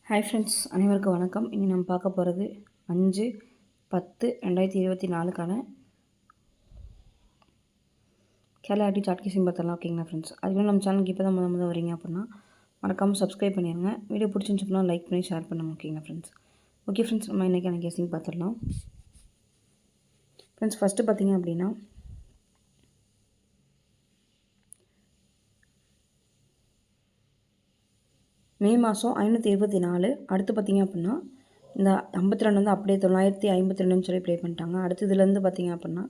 Hi friends, அனைவருக்கும் வணக்கம். இனி நம்ம பார்க்க போகிறது 5/10/2024க்கான கேலாட்டி சாட்கி பார்த்தரலாம். ஓகேங்களா ஃப்ரெண்ட்ஸ்? அதுக்கு நம்ம சேனலுக்கு இப்போ தான் முதல் வரீங்க அப்படின்னா மறக்காமல் சப்ஸ்கிரைப் பண்ணிடுங்க. வீடியோ பிடிச்சிருந்துச்சு அப்படின்னா லைக் பண்ணி ஷேர் பண்ணுங்கள். ஓகேங்களா ஃப்ரெண்ட்ஸ்? ஓகே ஃப்ரெண்ட்ஸ், நம்ம இன்றைக்கான கெஸிங் பார்த்துடலாம். ஃப்ரெண்ட்ஸ், ஃபஸ்ட்டு பார்த்தீங்க அப்படின்னா மே மாதம் 524. அடுத்து பார்த்திங்க அப்படின்னா இந்த 52 வந்து அப்படியே 952ன்னு சொல்லி ப்ளே பண்ணிட்டாங்க. அடுத்து இதுலேருந்து பார்த்திங்க அப்படின்னா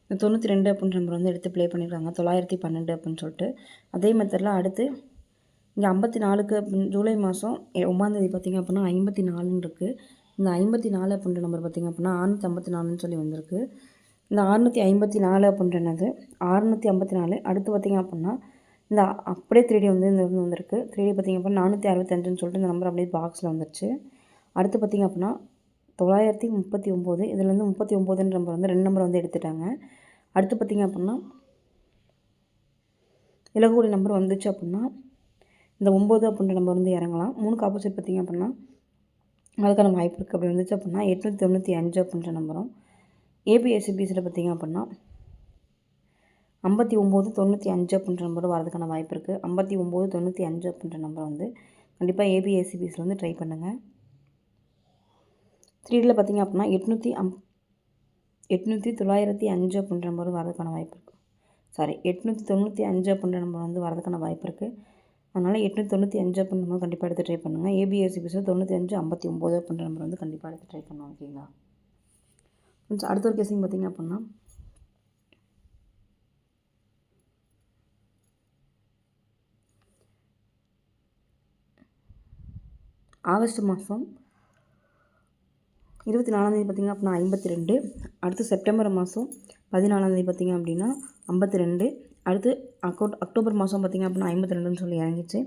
இந்த 92 அப்படின்ற நம்பர் வந்து எடுத்து ப்ளே பண்ணியிருக்காங்க 912 அப்படின்னு சொல்லிட்டு. அதே மெத்தடில் அடுத்து இங்கே 54க்கு அப்படின்னு ஜூலை மாதம் 9ஆந்தேதி பார்த்திங்க அப்படின்னா 54ன்னு இருக்குது. இந்த 54 அப்படின்ற நம்பர் பார்த்திங்க அப்படின்னா 654ன்னு சொல்லி வந்திருக்கு. இந்த 654 அப்படின்றது 654. அடுத்து பார்த்திங்க அப்படின்னா இந்த அப்படியே 3D வந்து இந்த வந்திருக்கு. 3D பார்த்திங்க அப்படின்னா 465ன்னு சொல்லிட்டு இந்த நம்பர் அப்படியே பாக்ஸில் வந்துருச்சு. அடுத்து பார்த்திங்க அப்படின்னா 939. இதுலேருந்து 39ன்ற நம்பர் வந்து 2 நம்பர் வந்து எடுத்துட்டாங்க. அடுத்து பார்த்திங்க அப்படின்னா இலகுடைய நம்பர் வந்துச்சு அப்படின்னா இந்த 9 அப்படின்ற நம்பர் வந்து இறங்கலாம். 3க்கு ஆப்போசிட் பார்த்திங்க அப்படின்னா அதுக்கான வாய்ப்பு இருக்குது. அப்படி வந்துச்சு அப்படின்னா 895 அப்படின்ற நம்பரும் ஏபிஎஸ்சிபிசியில் பார்த்திங்க அப்படின்னா 5995 அப்படின்ற நம்பர் வரதுக்கான வாய்ப்பு இருக்குது. 5995 அப்படின்ற நம்பர் வந்து கண்டிப்பாக ஏபிஎஸ்சிபிஸில் வந்து ட்ரை பண்ணுங்கள். 3Dயில் பார்த்திங்க அப்படின்னா 895 அப்படின்ற நம்பர் வரதுக்கான வாய்ப்பு இருக்குது. 895 அப்படின்ற நம்பர் வந்து வரதுக்கான வாய்ப்பு இருக்குது. அதனால் 895 அப்படின்ற நம்பர் கண்டிப்பாக எடுத்து ட்ரை பண்ணுங்கள். ஏபிஎஸ்சிபிஸில் 95 59 அப்படின்ற நம்பர் வந்து கண்டிப்பாக எடுத்து ட்ரை பண்ணுவோம். ஓகேங்களா? அடுத்த ஒரு கேஸிங் பார்த்திங்க அப்படின்னா ஆகஸ்ட் மாதம் 24ஆந்தேதி பார்த்திங்க அப்படின்னா 52. அடுத்து செப்டம்பர் மாதம் 14ஆந்தேதி பார்த்திங்க அப்படின்னா 52. அடுத்து அக்டோபர் மாதம் பார்த்திங்க அப்படின்னா 52ன்னு சொல்லி இறங்கிச்சு.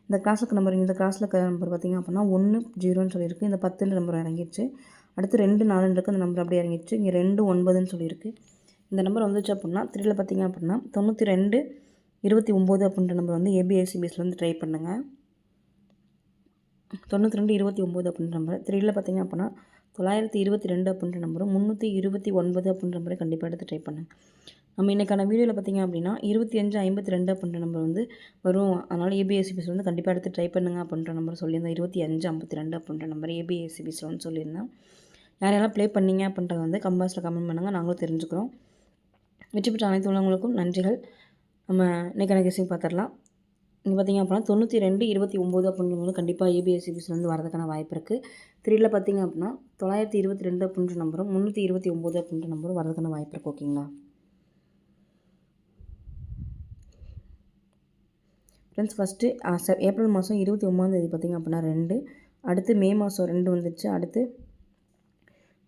இந்த கிளாஸுக்கு நம்பர் இந்த கிளாஸில் இருக்கிற நம்பர் பார்த்திங்க அப்படின்னா 10ன்னு சொல்லியிருக்கு. இந்த 10ன்ற நம்பர் இறங்கிடுச்சு. அடுத்து 24 இருக்குது. அந்த நம்பர் அப்படியே இறங்கிடுச்சு. இங்கே 29ன்னு சொல்லியிருக்கு. இந்த நம்பர் வந்துச்சு அப்படின்னா 3Dயில் பார்த்திங்க அப்படின்னா 9229 அப்படின்ற நம்பர் வந்து ஏபிஎஸ்சிபிஸில் வந்து ட்ரை பண்ணுங்கள். 9229 அப்படின்ற நம்பர் 3Dயில் பார்த்திங்க அப்படின்னா 922 அப்படின்ற நம்பரும் 329 அப்படின்ற நம்பரை கண்டிப்பாக எடுத்து ட்ரை பண்ணுங்கள். நம்ம இன்றைக்கான வீடியோவில் பார்த்திங்க அப்படின்னா 2552 அப்படின்ற நம்பர் வந்து வரும். அதனால் ஏபிஎஸ்சிபிஸில் வந்து கண்டிப்பாக எடுத்து ட்ரை பண்ணுங்கள் அப்படின்ற நம்பர் சொல்லியிருந்தேன். 2552 அப்படின்ற நம்பர் ஏபிஎஸ்சிபிஸில் வந்து சொல்லியிருந்தேன். யாரெல்லாம் ப்ளே பண்ணிங்க அப்படின்றத வந்து கமெண்ட்ஸில் கமெண்ட் பண்ணுங்கள். நாங்களும் தெரிஞ்சுக்கிறோம். வெற்றி பெற்ற அனைத்து உள்ளவங்களுக்கும் நன்றிகள். நம்ம இன்றைக்கான கெஸிங் பார்த்துடலாம். இங்கே பார்த்திங்க அப்படின்னா 9229 அப்படின்றது கண்டிப்பாக ஏபிஎஸ்சிபிஸில் வந்து வரதுக்கான வாய்ப்பு இருக்குது. 3Dயில் பார்த்திங்க அப்படின்னா 922 அப்படின்ற நம்பரும் 329 அப்படின்ற நம்பரும் வரதுக்கான வாய்ப்பு இருக்குது. ஓகேங்களா ஃப்ரெண்ட்ஸ்? ஃபஸ்ட்டு ஏப்ரல் மாதம் 29ஆந்தேதி பார்த்திங்க அப்படின்னா 2. அடுத்து மே மாதம் 2 வந்துடுச்சு. அடுத்து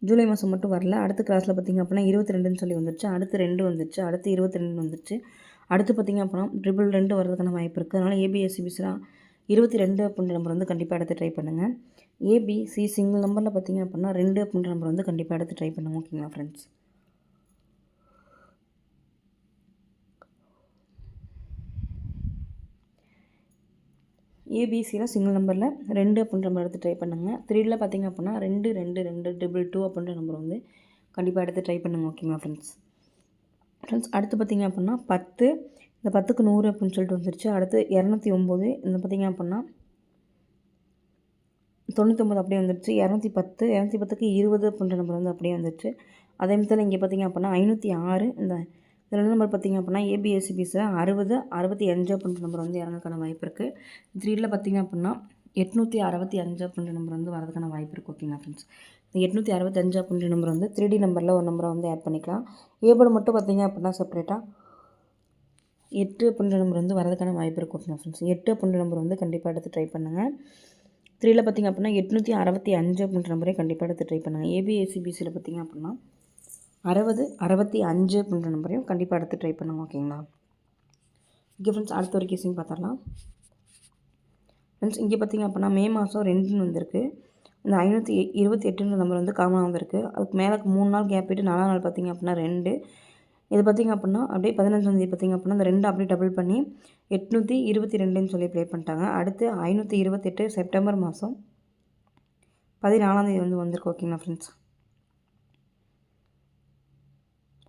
ஜூலை மாதம் மட்டும் வரல. அடுத்த கிளாஸில் பார்த்திங்க அப்படின்னா 22ன்னு சொல்லி வந்துடுச்சு. அடுத்து 2 வந்துடுச்சு. அடுத்து 22 வந்துடுச்சு. அடுத்து பார்த்திங்க அப்படின்னா 222 வரதுக்கான வாய்ப்பு இருக்குது. அதனால் ஏபிஎஸ்சிபிஸ்லாம் 22 அப்படின்ற நம்பர் வந்து கண்டிப்பாக எடுத்து ட்ரை பண்ணுங்கள். ஏபிசி சிங்கிள் நம்பரில் பார்த்திங்க அப்படின்னா 2 அப்படின்ற நம்பர் வந்து கண்டிப்பாக எடுத்து ட்ரை பண்ணுங்கள். ஓகேங்களா ஃப்ரெண்ட்ஸ்? ஏபிசியில் சிங்கிள் நம்பரில் 2 அப்படின்ற நம்பர் எடுத்து ட்ரை பண்ணுங்கள். 3Dயில் பார்த்திங்க அப்படின்னா 22222 அப்படின்ற நம்பர் வந்து கண்டிப்பாக எடுத்து ட்ரை பண்ணுங்கள். ஓகேங்களா ஃப்ரெண்ட்ஸ்? அடுத்து பார்த்திங்க அப்படின்னா 10. இந்த 10க்கு 100 அப்படின்னு சொல்லிட்டு வந்துருச்சு. அடுத்து 209. இந்த பார்த்திங்க அப்படின்னா 99 அப்படியே வந்துருச்சு. 210. 210க்கு 20 அப்படின்ற நம்பர் வந்து அப்படியே வந்துருச்சு. அதே மாதிரி இங்கே பார்த்திங்க அப்படின்னா 506. இந்த இதில் நம்பர் பார்த்திங்க அப்படின்னா ஏபிஎஸ்சிபிஸில் 60 65 அப்படின்ற நம்பர் வந்து இறங்கக்கான வாய்ப்பு இருக்குது. 3Dயில் பார்த்திங்க அப்படின்னா 865 அப்படின்ற நம்பர் வந்து வரதுக்கான வாய்ப்பு இருக்குது. ஓகேங்களா ஃப்ரெண்ட்ஸ்? இந்த 865 அப்படின்ற நம்பர் வந்து 3D நம்பரில் ஒரு நம்பரை வந்து ஆட் பண்ணிக்கலாம். ஏபோர்டு மட்டும் பார்த்திங்க அப்படின்னா செப்பரேட்டாக 8 அப்படின்ற நம்பர் வந்து வரதுக்கான வாய்ப்பு இருக்குது. ஓகேங்களா ஃப்ரெண்ட்ஸ்? 8 அப்படின்ற நம்பர் வந்து கண்டிப்பாக எடுத்து ட்ரை பண்ணுங்கள். 3Dயில் பார்த்திங்க அப்படின்னா 865 அப்படின்ற நம்பரே கண்டிப்பாக எடுத்து ட்ரை பண்ணுங்கள். ஏபிஎஸ்சிபிசியில் பார்த்திங்க அப்படின்னா 60 65 அப்படின்ற நம்பரையும் கண்டிப்பாக எடுத்து ட்ரை பண்ணுங்கள். ஓகேங்களா? ஓகே ஃப்ரெண்ட்ஸ், அடுத்த ஒரு கேஸிங் பார்த்துடலாம். ஃப்ரெண்ட்ஸ், இங்கே பார்த்திங்க அப்படின்னா மே மாதம் 2ன்னு வந்திருக்கு. இந்த 528ன்ற நம்பர் வந்து காமனாக வந்திருக்கு. அதுக்கு மேலே 3 நாள் கேப் விட்டு 4 நாள் பார்த்திங்க அப்படின்னா 2. இது பார்த்திங்க அப்படின்னா அப்படியே 15ஆந்தேதி பார்த்திங்க அப்படின்னா இந்த 2 அப்படியே டபுள் பண்ணி 822ன்னு சொல்லி ப்ளே பண்ணிட்டாங்க. அடுத்து 528 செப்டம்பர் மாதம் 14ஆம் தேதி வந்து வந்திருக்கு. ஓகேங்களா ஃப்ரெண்ட்ஸ்.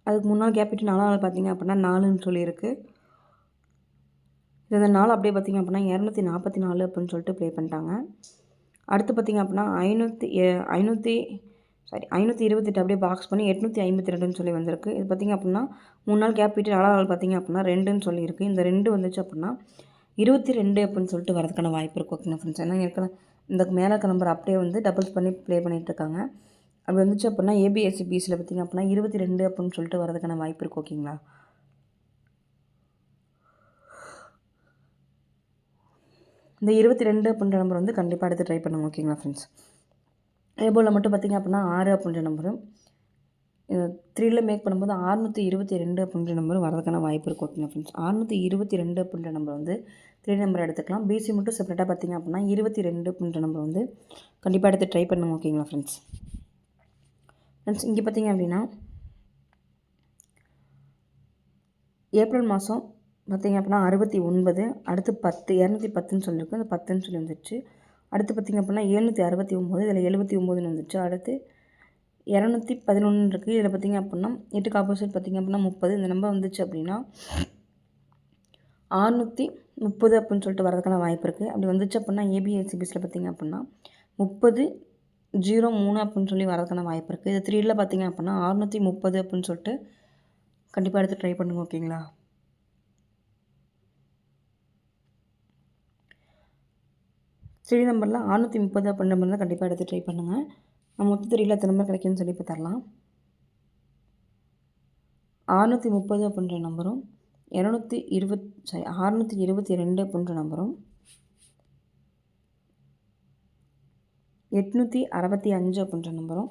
அதுக்கு முன்னாள் கேபிட்டு 4ஆம் நாள் பார்த்திங்க அப்படின்னா 4ன்னு சொல்லியிருக்கு. இந்த நாள் அப்படியே பார்த்திங்க அப்படின்னா 244 அப்படின்னு சொல்லிட்டு ப்ளே பண்ணிட்டாங்க. அடுத்து பார்த்திங்க அப்படின்னா 528 அப்படியே பாக்ஸ் பண்ணி 852ன்னு சொல்லி வந்திருக்கு. இது பார்த்திங்க அப்படின்னா 3 நாள் கேபிட்டு 4ஆம் நாள் பார்த்திங்க அப்படின்னா 2ன்னு சொல்லியிருக்கு. இந்த 2 வந்துச்சு அப்படின்னா 22 அப்படின்னு சொல்லிட்டு வரதுக்கான வாய்ப்பு இருக்குது. ஓகேங்களா ஃப்ரெண்ட்ஸ். ஏன்னா ஏற்கனவே இந்த மேலே இருக்க நம்பர் அப்படியே வந்து டபுள்ஸ் பண்ணி ப்ளே பண்ணிகிட்ருக்காங்க. அப்படி வந்துச்சு அப்படின்னா ஏபிஎஸ்சிபிஎஸ்சியில் பார்த்திங்க அப்படின்னா 22 அப்படின்னு சொல்லிட்டு வரதுக்கான வாய்ப்பு இருக்குது. ஓகேங்களா. இந்த 22 அப்படின்ற நம்பர் வந்து கண்டிப்பாக எடுத்து ட்ரை பண்ணுங்க. ஓகேங்களா ஃப்ரெண்ட்ஸ். அதேபோல் மட்டும் பார்த்திங்க அப்படின்னா 6 அப்படின்ற நம்பரும் 3ல் மேக் பண்ணும்போது 622 அப்படின்ற நம்பரும் வரதுக்கான வாய்ப்பு இருக்குது. ஓகேங்களா ஃப்ரெண்ட்ஸ். 622 அப்படின்ற நம்பர் வந்து 3 நம்பர் எடுத்துக்கலாம். பிசி மட்டும் செப்பரேட்டாக பார்த்திங்க அப்படின்னா 22 அப்படின்ற நம்பர் வந்து கண்டிப்பாக எடுத்து ட்ரை பண்ணுங்க. ஓகேங்களா ஃப்ரெண்ட்ஸ். ஃப்ரெண்ட்ஸ் இங்கே பார்த்திங்க அப்படின்னா ஏப்ரல் மாதம் பார்த்திங்க அப்படின்னா 69, அடுத்து 10 210ன்னு சொல்லியிருக்கு. அந்த 10ன்னு சொல்லி வந்துடுச்சு. அடுத்து பார்த்திங்க அப்படின்னா 769, இதில் 79ன்னு வந்துடுச்சு. அடுத்து 211 இருக்குது. இதில் பார்த்திங்க அப்படின்னா 8க்கு ஆப்போசிட் பார்த்திங்க அப்படின்னா 30. இந்த நம்பர் வந்துச்சு அப்படின்னா 630 அப்படின்னு சொல்லிட்டு வரதுக்கான வாய்ப்பு இருக்குது. அப்படி வந்துச்சு அப்படின்னா ஏபிஎஸ்சிபிஎஸ்சியில் பார்த்திங்க அப்படின்னா 3003 அப்படின்னு சொல்லி வரதுக்கான வாய்ப்பு இருக்குது. இது 3ல் பார்த்திங்க அப்படின்னா 630 அப்படின்னு சொல்லிட்டு கண்டிப்பாக எடுத்து ட்ரை பண்ணுங்க. ஓகேங்களா. த்ரீ நம்பரில் 630 அப்படின்ற நம்பர் தான் கண்டிப்பாக எடுத்து ட்ரை பண்ணுங்கள். நம்ம மொத்தம் 3ல் எத்தனை நம்பர் கிடைக்குன்னு சொல்லி இப்போ தரலாம். 630 அப்படின்ற நம்பரும் 622 அப்படின்ற நம்பரும் 865 அப்படின்ற நம்பரும்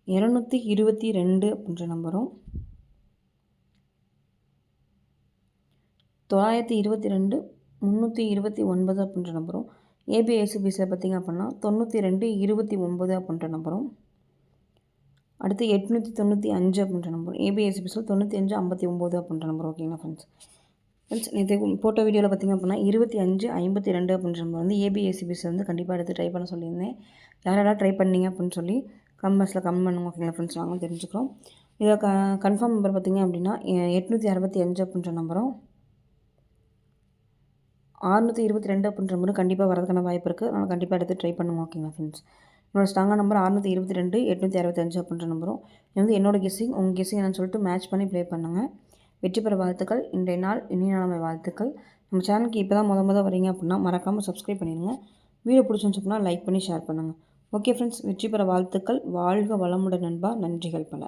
222 அப்படின்ற நம்பரும் 922 329 அப்படின்ற நம்பரும் ஏபிஎஸ்சிபிஎஸ்சியில் பார்த்திங்க அப்படின்னா 92 29 அப்படின்ற நம்பரும் அடுத்து 895 அப்படின்ற நம்பரும் ஏபிஎஸ்சிபிஎஸ்சியில் 95 59 அப்படின்ற நம்பர். ஓகேங்களா ஃப்ரெண்ட்ஸ். நேற்று போட்டோ வீடியோவில் பார்த்திங்க அப்படின்னா 25 52 அப்படின்ற நம்பர் வந்து ஏபிஎஸ்சிபிஎஸ்சியில் வந்து கண்டிப்பாக எடுத்து ட்ரை பண்ண சொல்லியிருந்தேன். யாரெல்லாம் ட்ரை பண்ணீங்க அப்படின்னு சொல்லி கமெண்ட்ஸில் கமெண்ட் பண்ணுங்க. ஓகேங்களா ஃப்ரெண்ட்ஸ். நாங்களும் தெரிஞ்சுக்கிறோம். இதில் கன்ஃபார்ம் நம்பர் பார்த்திங்க அப்படின்னா 865 அப்படின்ற நம்பரும் 622 அப்படின்ற நம்பரும் கண்டிப்பாக வரதுக்கான வாய்ப்பு இருக்குது. அதனால் கண்டிப்பாக எடுத்து ட்ரை பண்ணுங்க. ஓகேங்களா ஃப்ரெண்ட்ஸ். என்னோடய ஸ்ட்ராங்கான நம்பர் 622 865 அப்படின்ற நம்பரும் இது வந்து என்னோடய கெஸ்ஸிங். உங்கள் கெஸ்ஸிங் என்னன்னு சொல்லிட்டு மேட்ச் பண்ணி ப்ளே பண்ணுங்கள். வெற்றி பெற வாழ்த்துக்கள். இன்றைய நாள் இனிய நாளாமை வாழ்த்துக்கள். நம்ம சேனலுக்கு இப்போ தான் முத வரீங்க அப்படின்னா மறக்காமல் சப்ஸ்கிரைப் பண்ணிடுங்க. வீடியோ பிடிச்சிருந்துச்சு அப்படின்னா லைக் பண்ணி ஷேர் பண்ணுங்கள். Okay friends. வெற்றி பெற வாழ்த்துக்கள். வாழ்க வளமுடன் நண்பா. நன்றிகள் பல.